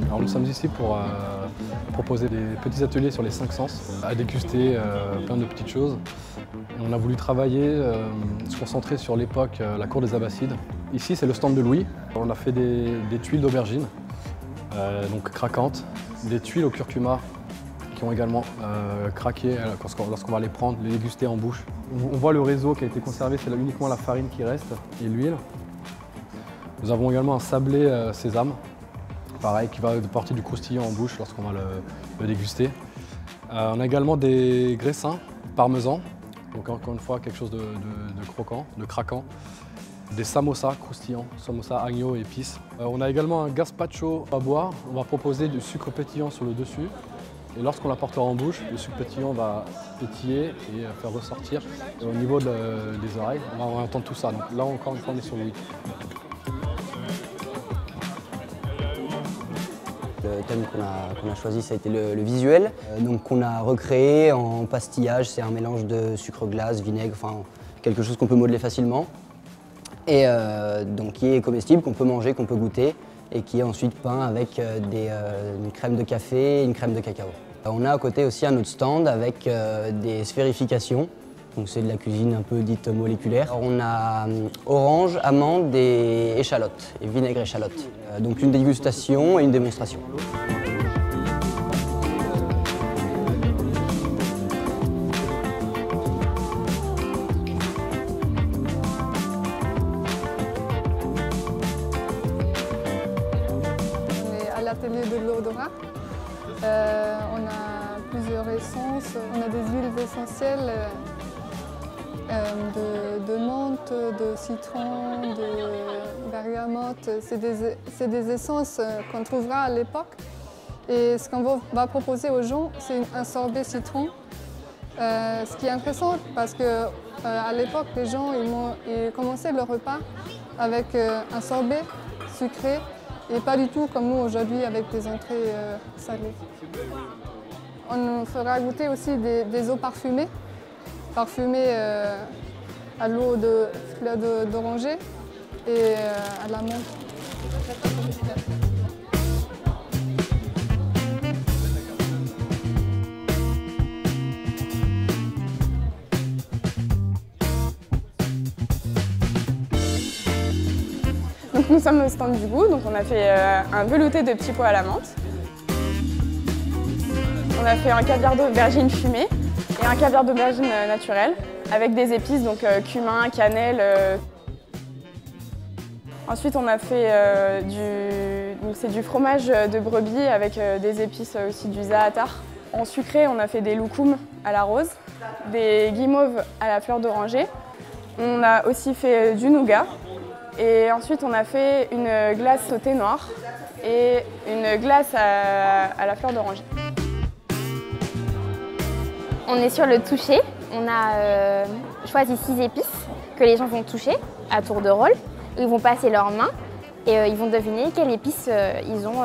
Alors nous sommes ici pour proposer des petits ateliers sur les 5 sens, à déguster plein de petites choses. Et on a voulu travailler, se concentrer sur l'époque, la cour des Abbassides. Ici c'est le stand de Louis. On a fait des tuiles d'aubergine, donc craquantes, des tuiles au curcuma qui ont également craqué lorsqu'on va les prendre, les déguster en bouche. On voit le réseau qui a été conservé, c'est uniquement la farine qui reste et l'huile. Nous avons également un sablé sésame, pareil, qui va porter du croustillant en bouche lorsqu'on va le déguster. On a également des graissins parmesan, donc encore une fois quelque chose de croquant, de craquant. Des samosas croustillants, samosas agneau et épices. On a également un gazpacho à boire. On va proposer du sucre pétillant sur le dessus. Et lorsqu'on l'apportera en bouche, le sucre pétillant va pétiller et faire ressortir. Et au niveau des oreilles, on va entendre tout ça. Donc là encore une fois, on est sur Louis. Le thème qu'on a choisi, ça a été le visuel, donc qu'on a recréé en pastillage. C'est un mélange de sucre glace, vinaigre, enfin quelque chose qu'on peut modeler facilement. Et donc qui est comestible, qu'on peut manger, qu'on peut goûter, et qui est ensuite peint avec une crème de café et une crème de cacao. On a à côté aussi un autre stand avec des sphérifications. Donc c'est de la cuisine un peu dite moléculaire. On a orange, amande et échalote, et vinaigre échalote. Donc une dégustation et une démonstration. On est à l'atelier de l'odorat. On a plusieurs essences, on a des huiles essentielles. De menthe, de citron, de bergamote. C'est des essences qu'on trouvera à l'époque. Et ce qu'on va proposer aux gens, c'est un sorbet citron. Ce qui est intéressant parce qu'à l'époque, les gens ils commençaient leur repas avec un sorbet sucré et pas du tout comme nous aujourd'hui avec des entrées salées. On fera goûter aussi des eaux parfumées. Parfumé à l'eau de fleurs d'oranger et à la menthe. Donc nous sommes au stand du goût, donc on a fait un velouté de petits pois à la menthe. On a fait un caviar d'aubergine fumé et un caviar d'aubergine naturel avec des épices, donc cumin, cannelle. Ensuite on a fait du fromage de brebis avec des épices aussi du zaatar. En sucré on a fait des loukoums à la rose, des guimauves à la fleur d'oranger. On a aussi fait du nougat et ensuite on a fait une glace au thé noir et une glace à la fleur d'oranger. On est sur le toucher. On a choisi 6 épices que les gens vont toucher à tour de rôle. Ils vont passer leurs mains et ils vont deviner quelles épices ils ont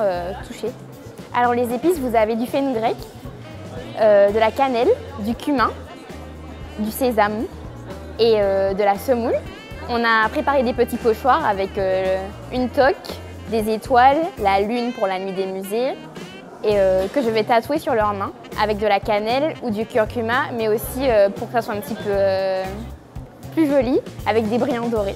touchées. Alors les épices, vous avez du fenugrec, de la cannelle, du cumin, du sésame et de la semoule. On a préparé des petits pochoirs avec une toque, des étoiles, la lune pour la nuit des musées, et que je vais tatouer sur leurs mains avec de la cannelle ou du curcuma, mais aussi pour que ça soit un petit peu plus joli, avec des brillants dorés.